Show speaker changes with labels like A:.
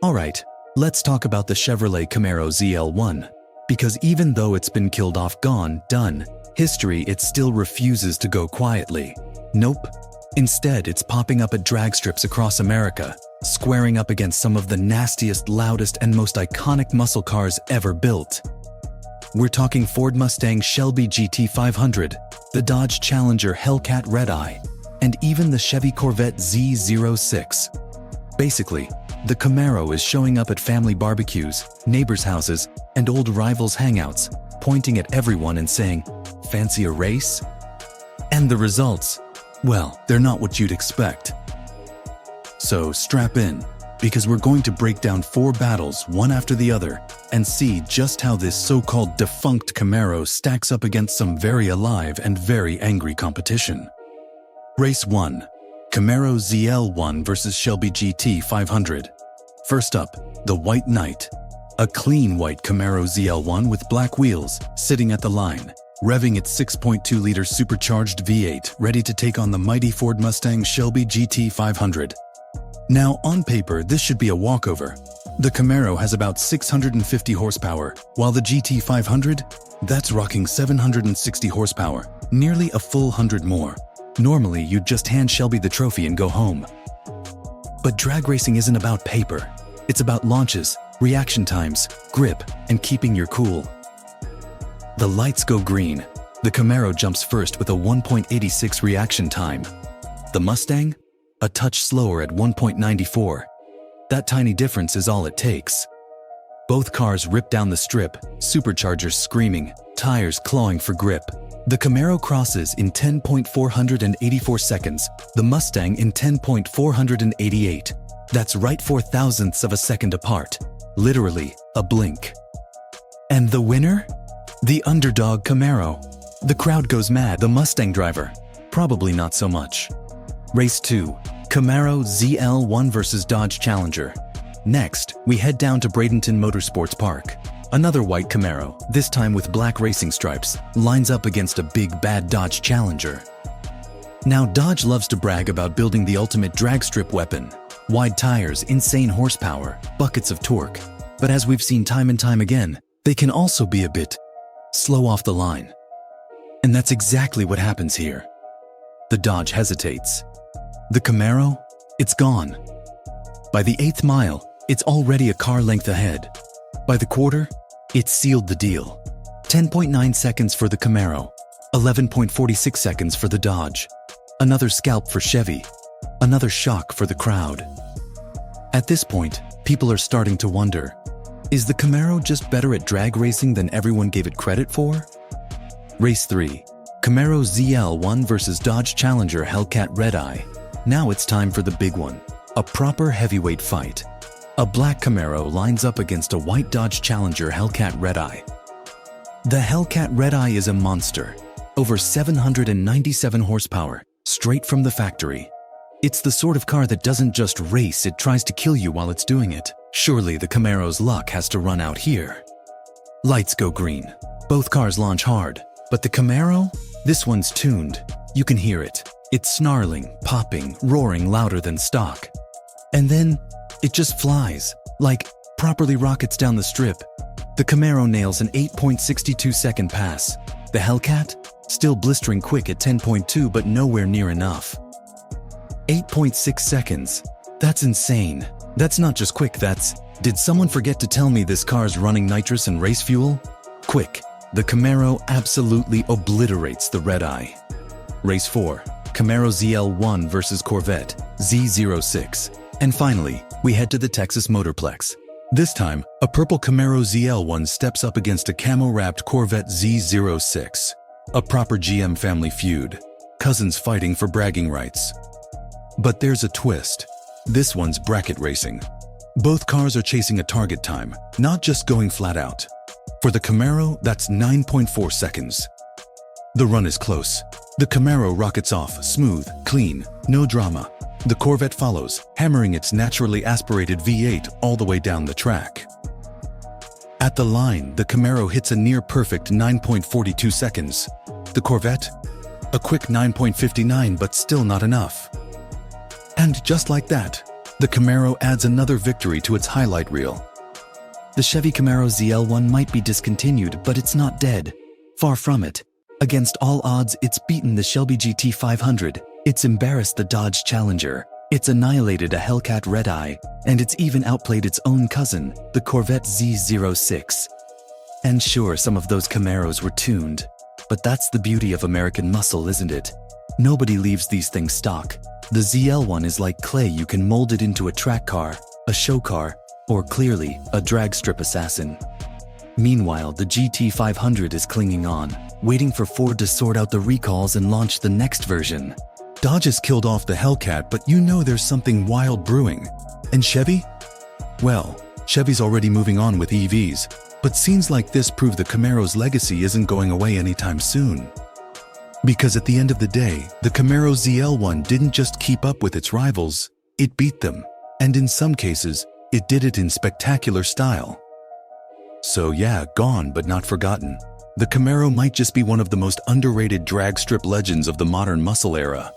A: Alright, let's talk about the Chevrolet Camaro ZL1. Because even though it's been killed off, gone, done, history, it still refuses to go quietly. Nope. Instead, it's popping up at drag strips across America, squaring up against some of the nastiest, loudest, and most iconic muscle cars ever built. We're talking Ford Mustang Shelby GT500, the Dodge Challenger Hellcat Redeye, and even the Chevy Corvette Z06. Basically, the Camaro is showing up at family barbecues, neighbors' houses, and old rivals' hangouts, pointing at everyone and saying, "Fancy a race?" And the results? Well, they're not what you'd expect. So strap in, because we're going to break down 4 battles, one after the other, and see just how this so-called defunct Camaro stacks up against some very alive and very angry competition. Race 1. Camaro ZL1 vs Shelby GT500. First up, the White Knight. A clean white Camaro ZL1 with black wheels, sitting at the line, revving its 6.2-liter supercharged V8, ready to take on the mighty Ford Mustang Shelby GT500. Now, on paper, this should be a walkover. The Camaro has about 650 horsepower, while the GT500, that's rocking 760 horsepower, nearly a full 100 more. Normally, you'd just hand Shelby the trophy and go home. But drag racing isn't about paper. It's about launches, reaction times, grip, and keeping your cool. The lights go green. The Camaro jumps first with a 1.86 reaction time. The Mustang? A touch slower at 1.94. That tiny difference is all it takes. Both cars rip down the strip, superchargers screaming, tires clawing for grip. The Camaro crosses in 10.484 seconds, the Mustang in 10.488. That's right 0.04 of a second apart. Literally, a blink. And the winner? The underdog Camaro. The crowd goes mad. The Mustang driver? Probably not so much. Race 2. Camaro ZL1 vs Dodge Challenger. Next, we head down to Bradenton Motorsports Park. Another white Camaro, this time with black racing stripes, lines up against a big bad Dodge Challenger. Now, Dodge loves to brag about building the ultimate drag strip weapon. Wide tires, insane horsepower, buckets of torque. But as we've seen time and time again, they can also be a bit slow off the line. And that's exactly what happens here. The Dodge hesitates. The Camaro? It's gone. By the 8th mile, it's already a car length ahead. By the quarter, it's sealed the deal. 10.9 seconds for the Camaro, 11.46 seconds for the Dodge. Another scalp for Chevy, another shock for the crowd. At this point, people are starting to wonder, is the Camaro just better at drag racing than everyone gave it credit for? Race 3. Camaro ZL1 vs Dodge Challenger Hellcat Redeye. Now it's time for the big one, a proper heavyweight fight. A black Camaro lines up against a white Dodge Challenger Hellcat Redeye. The Hellcat Redeye is a monster, over 797 horsepower, straight from the factory. It's the sort of car that doesn't just race, it tries to kill you while it's doing it. Surely the Camaro's luck has to run out here. Lights go green. Both cars launch hard, but the Camaro? This one's tuned. You can hear it. It's snarling, popping, roaring louder than stock. And then, it just flies, like properly rockets down the strip. The Camaro nails an 8.62 second pass. The Hellcat? Still blistering quick at 10.2 but nowhere near enough. 8.6 seconds. That's insane. That's not just quick, that's... Did someone forget to tell me this car's running nitrous and race fuel? Quick. The Camaro absolutely obliterates the Redeye. Race 4. Camaro ZL1 vs Corvette Z06. And finally, we head to the Texas Motorplex. This time, a purple Camaro ZL1 steps up against a camo-wrapped Corvette Z06. A proper GM family feud. Cousins fighting for bragging rights. But there's a twist. This one's bracket racing. Both cars are chasing a target time, not just going flat out. For the Camaro, that's 9.4 seconds. The run is close. The Camaro rockets off, smooth, clean, no drama. The Corvette follows, hammering its naturally aspirated V8 all the way down the track. At the line, the Camaro hits a near-perfect 9.42 seconds. The Corvette? A quick 9.59, but still not enough. And just like that, the Camaro adds another victory to its highlight reel. The Chevy Camaro ZL1 might be discontinued, but it's not dead. Far from it. Against all odds, it's beaten the Shelby GT500, it's embarrassed the Dodge Challenger, it's annihilated a Hellcat Redeye, and it's even outplayed its own cousin, the Corvette Z06. And sure, some of those Camaros were tuned, but that's the beauty of American muscle, isn't it? Nobody leaves these things stock. The ZL1 is like clay, you can mold it into a track car, a show car, or clearly, a drag strip assassin. Meanwhile, the GT500 is clinging on, waiting for Ford to sort out the recalls and launch the next version. Dodge has killed off the Hellcat, but you know there's something wild brewing. And Chevy? Well, Chevy's already moving on with EVs, but scenes like this prove the Camaro's legacy isn't going away anytime soon. Because at the end of the day, the Camaro ZL1 didn't just keep up with its rivals, it beat them. And in some cases, it did it in spectacular style. So yeah, gone but not forgotten. The Camaro might just be one of the most underrated drag strip legends of the modern muscle era.